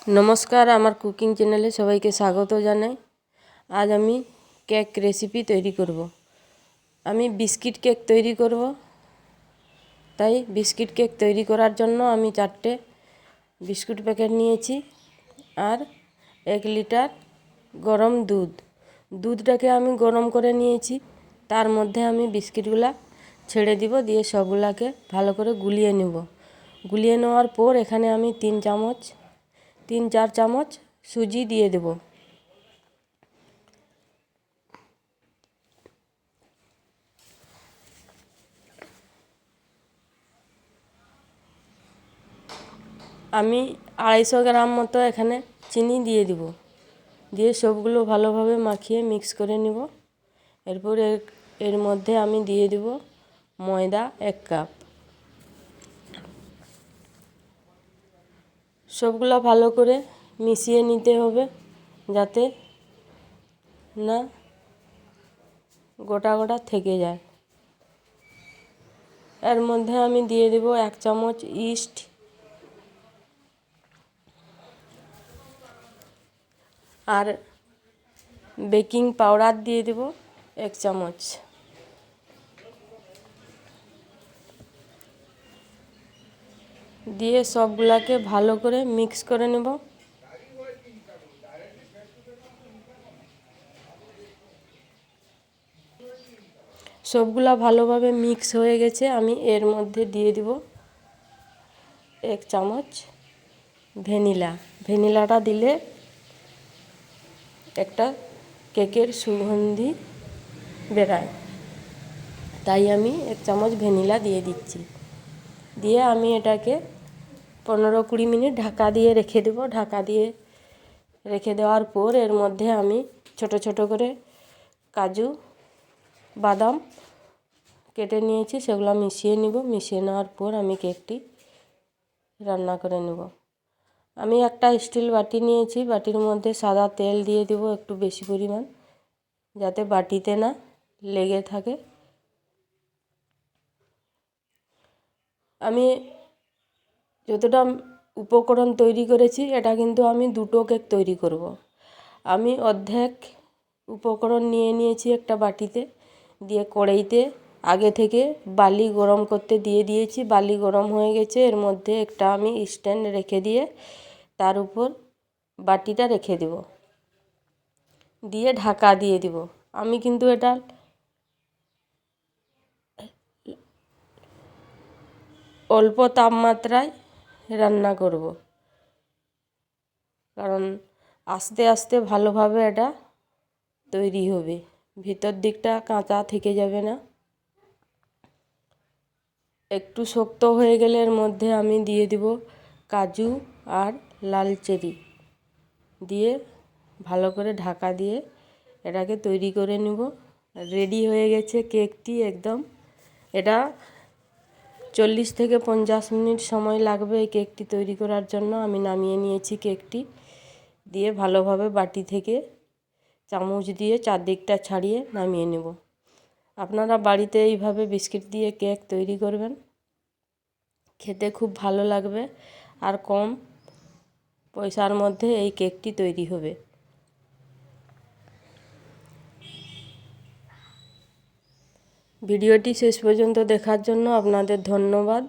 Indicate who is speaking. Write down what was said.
Speaker 1: নমস্কার, আমার কুকিং চ্যানেলে সবাইকে স্বাগত জানাই। আজ আমি কেক রেসিপি তৈরি করব। আমি বিস্কিট কেক তৈরি করব। তাই বিস্কিট কেক তৈরি করার জন্য আমি 4টে বিস্কুট প্যাকেট নিয়েছি আর 1 লিটার গরম দুধটাকে আমি গরম করে নিয়েছি। তার মধ্যে আমি বিস্কিটগুলা ছেড়ে দিব, দিয়ে সবগুলাকে ভালো করে গুলিয়ে নেব। গুলিয়ে নেওয়ার পর এখানে আমি 3-4 চামচ সুজি দিয়ে দেব। আমি 250 গ্রাম মতো এখানে চিনি দিয়ে দিব, দিয়ে সবগুলো ভালোভাবে মাখিয়ে মিক্স করে নেব। এরপর এর মধ্যে আমি দিয়ে দেব ময়দা 1 কাপ। সবগুলো ভালো করে মিশিয়ে নিতে হবে যাতে না গোটা গোটা থেকে যায়। এর মধ্যে আমি দিয়ে দেব 1 চামচ ইস্ট, আর বেকিং পাউডার দিয়ে দেব 1 চামচ। দিয়ে সবগুলাকে ভালো করে মিক্স করে নেব। সবগুলা ভালোভাবে মিক্স হয়ে গেছে। আমি এর মধ্যে দিয়ে দিব 1 চামচ ভ্যানিলাটা দিলে একটা কেকের সুগন্ধি বেরায়, তাই আমি 1 চামচ ভ্যানিলা দিয়ে দিচ্ছি। দিয়ে আমি এটাকে 15-20 মিনিট ঢাকা দিয়ে রেখে দেব। ঢাকা দিয়ে রেখে দেওয়ার পর এর মধ্যে আমি ছোট ছোট করে কাজু বাদাম কেটে নিয়েছি, সেগুলো মিশিয়ে নিব। মিশিয়ে নেওয়ার পর আমি কেকটি রান্না করে নেব। আমি একটা স্টিল বাটি নিয়েছি, বাটির মধ্যে সাদা তেল দিয়ে দেব একটু বেশি পরিমাণ, যাতে বাটিতে না লেগে থাকে। আমি যতটা উপকরণ তৈরি করেছি, এটা কিন্তু আমি 2টো কেক তৈরি করব। আমি অর্ধেক উপকরণ নিয়ে নিয়েছি একটা বাটিতে, দিয়ে কড়াইতে আগে থেকে বালি গরম করতে দিয়ে দিয়েছি। বালি গরম হয়ে গেছে, এর মধ্যে একটা আমি স্ট্যান্ড রেখে দিয়ে তার উপর বাটিটা রেখে দেব, দিয়ে ঢাকা দিয়ে দিব। আমি কিন্তু এটা অল্প তাপমাত্রায় রান্না করব, কারণ আস্তে আস্তে ভালোভাবে এটা তৈরি হবে, ভিতর দিকটা কাঁচা থেকে যাবে না। একটু শক্ত হয়ে গেলে এর মধ্যে আমি দিয়ে দিব কাজু আর লাল চেরি, দিয়ে ভালো করে ঢাকা দিয়ে এটাকে তৈরি করে নেব। রেডি হয়ে গেছে কেকটি একদম। এটা 40 থেকে 50 মিনিট সময় লাগবে এই কেকটি তৈরি করার জন্য। আমি নামিয়ে নিয়েছি কেকটি, দিয়ে ভালোভাবে বাটি থেকে চামচ দিয়ে চারদিকটা ছাড়িয়ে নামিয়ে নেব। আপনারা বাড়িতে এইভাবে বিস্কিট দিয়ে কেক তৈরি করবেন, খেতে খুব ভালো লাগবে আর কম পয়সার মধ্যে এই কেকটি তৈরি হবে। ভিডিওটি শেষ পর্যন্ত দেখার জন্য আপনাদের ধন্যবাদ।